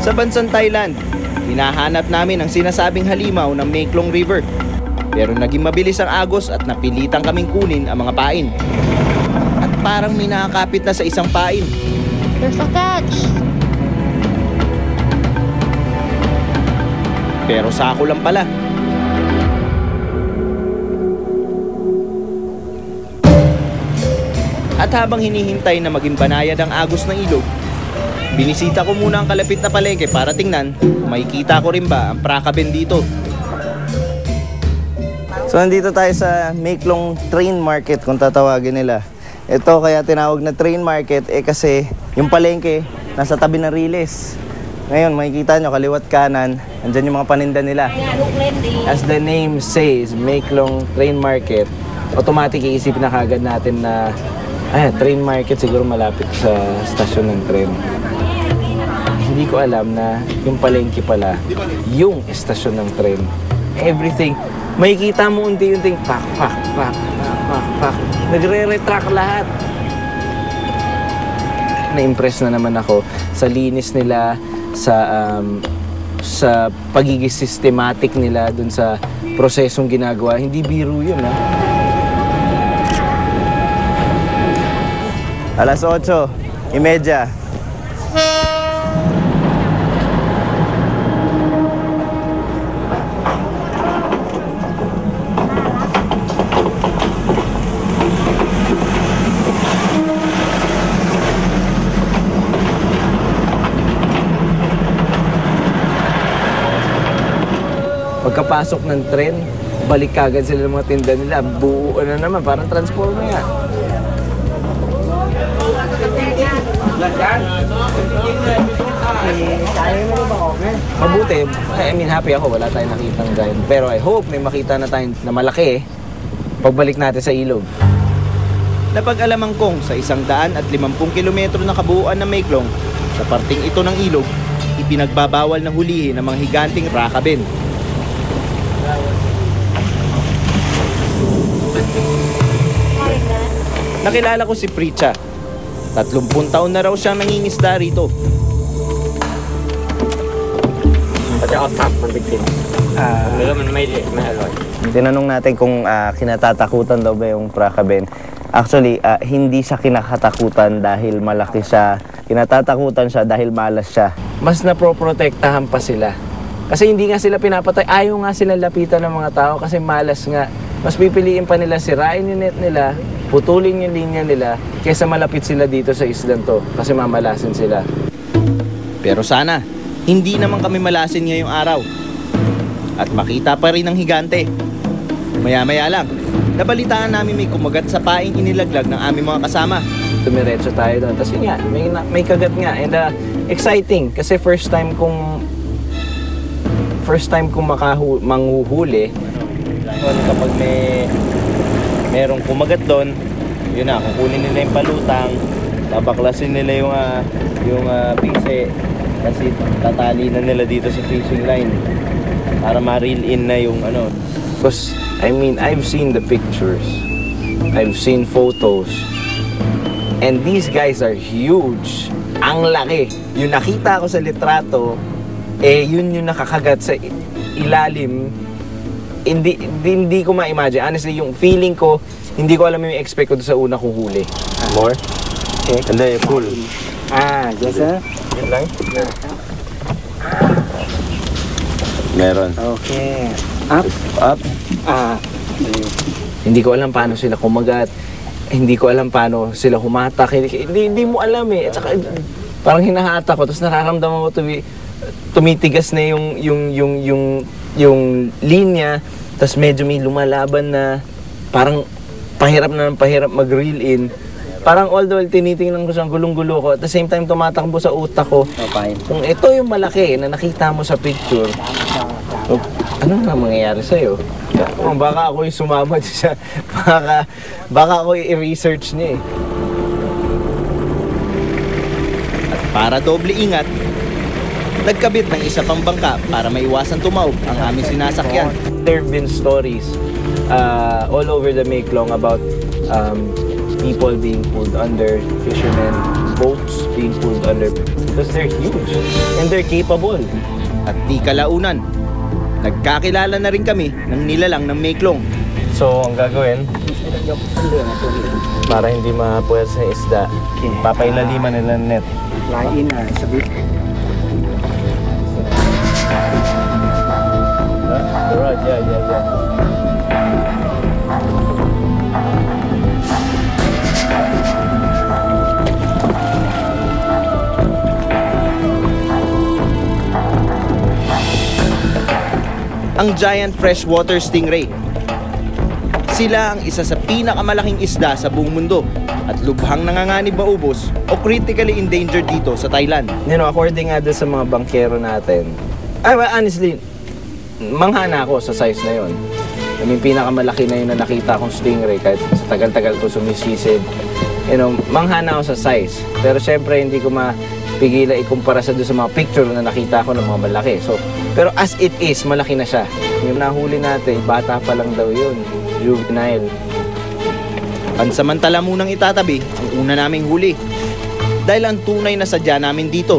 Sa bansang Thailand, hinahanap namin ang sinasabing halimaw ng Mae Klong River. Pero naging mabilis ang agos at napilitan kaming kunin ang mga pain. At parang may nakakapit na sa isang pain. There's a catch! Pero sako lang pala. At habang hinihintay na maging banayad ang agos ng ilog, binisita ko muna ang kalapit na palengke para tingnan kung makikita ko rin ba ang prakaben dito. So nandito tayo sa Mae Klong Train Market kung tatawagin nila. Ito kaya tinawag na train market kasi yung palengke nasa tabi ng Riles. Ngayon makikita nyo kaliwat kanan, andyan yung mga paninda nila. As the name says, Mae Klong Train Market, automatic iisip na kagad natin na train market siguro malapit sa stasyon ng tren. Hindi ko alam na yung palengke pala, yung estasyon ng tren. Everything, makikita mo unti-unting pak. Nagre-retract lahat. Na-impress na naman ako sa linis nila, sa pagiging systematic nila dun sa prosesong ginagawa. Hindi biro yun, ha? Alas 8:30. Pagkapasok ng tren, balik kagad sila ng mga tinda nila. Buo na naman, parang transformer nga. Mabuti, happy ako, wala tayong nakitang giant. Pero I hope may makita na tayo na malaki pagbalik natin sa ilog. Napag-alaman kong sa 150 kilometro na kabuuan ng Mae Klong, sa parting ito ng ilog, ipinagbabawal na hulihin ng mga higanting prakaben. Nakilala ko si Pricha. 30 taon na raw siyang nangingisda rito. Pati otap, mabitin. May alloy. Tinanong natin kung kinatatakutan daw ba yung prakaben. Actually, hindi siya kinakatakutan dahil malaki siya. Kinatatakutan siya dahil malas siya. Mas naproprotektahan pa sila. Kasi hindi nga sila pinapatay. Ayaw nga sila lapitan ng mga tao kasi malas nga. Mas pipiliin pa nila sirain yung net nila, putulin yung linya nila, kaysa malapit sila dito sa islang to kasi mamalasin sila. Pero sana, hindi naman kami malasin ngayong araw. At makita pa rin ang higante. Maya-maya lang, nabalitaan namin may kumagat sa paing inilaglag ng aming mga kasama. Tumiretso tayo doon. Tapos yun nga, may kagat nga. And exciting kasi first time kong manghuhuli. Kapag merong kumagat doon, yun na, kukunin nila yung palutang, babaklasin nila yung pise, kasi tatali na nila dito sa fishing line para ma-reel in na yung ano. Because, I've seen the pictures, I've seen photos, and these guys are huge. Ang laki. Yung nakita ko sa litrato, yun yung nakakagat sa ilalim. Hindi ko ma-imagine. Honestly, yung feeling ko, hindi ko alam yung expect ko sa una kong huli. More? Okay. Hindi, full. Yes sir? Yun lang? Meron. Okay. Up? Hindi ko alam paano sila kumagat. Hindi ko alam paano sila humatak. Hindi mo alam eh. At saka, parang hinahatak ko, tapos nararamdaman ko tumitigas na yung linya, tapos medyo may lumalaban na parang pahirap na ng pahirap mag-reel in. Parang although tinitingnan ko siyang gulong-gulo ko, at the same time tumatakbo sa utak ko, kung ito yung malaki na nakita mo sa picture, ano na mangyayari sa'yo? Baka ako yung sumama siya, baka ako yung i-research niya eh. At para doble ingat, nagkabit ng isa pang bangka para maiwasan tumaob ang aming sinasakyan. There have been stories all over the Mae Klong about people being pulled under, fishermen boats being pulled under because they're huge and they're capable. At di kalaunan, nagkakilala na rin kami ng nilalang ng Maeklong. So, ang gagawin, para hindi mapuwes sa isda, papailaliman nila ng net. Lain na, sabi. Right, yeah. Ang giant freshwater stingray. Sila ang isa sa pinakamalaking isda sa buong mundo at lubhang nanganganib maubos o critically endangered dito sa Thailand. You know, according nga doon sa mga bankero natin, honestly, manghana ako sa size na yon. I mean, pinakamalaki na yun na nakita kong stingray kahit sa tagal-tagal ko sumisisid. You know, manghana ako sa size. Pero syempre, hindi ko mapigila ikumpara sa doon sa mga picture na nakita ko ng mga malaki. So, pero as it is, malaki na siya. Yung nahuli natin, bata pa lang daw yun. Juvenile. Pansamantala munang itatabi ang una naming huli. Dahil ang tunay na sadya namin dito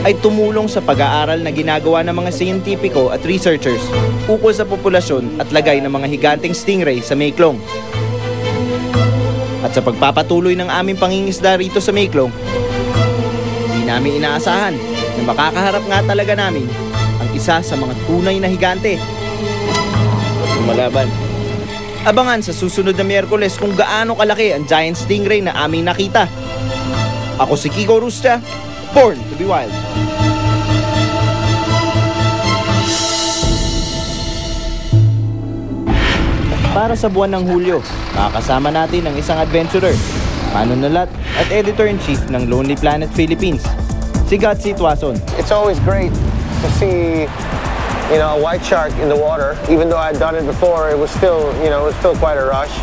ay tumulong sa pag-aaral na ginagawa ng mga siyentipiko at researchers ukol sa populasyon at lagay ng mga higanteng stingray sa Maeklong. At sa pagpapatuloy ng aming pangingisda rito sa Maeklong, hindi namin inaasahan na makakaharap nga talaga namin ang isa sa mga tunay na higante. Malaban. Abangan sa susunod na Miyerkules kung gaano kalaki ang giant stingray na aming nakita. Ako si Kiko Rustia, born to be wild. Para sa buwan ng Hulyo, makakasama natin ang isang adventurer, manunulat at editor-in-chief ng Lonely Planet Philippines, si Gatsi Tuason. It's always great to see, a white shark in the water. Even though I'd done it before, it was still quite a rush.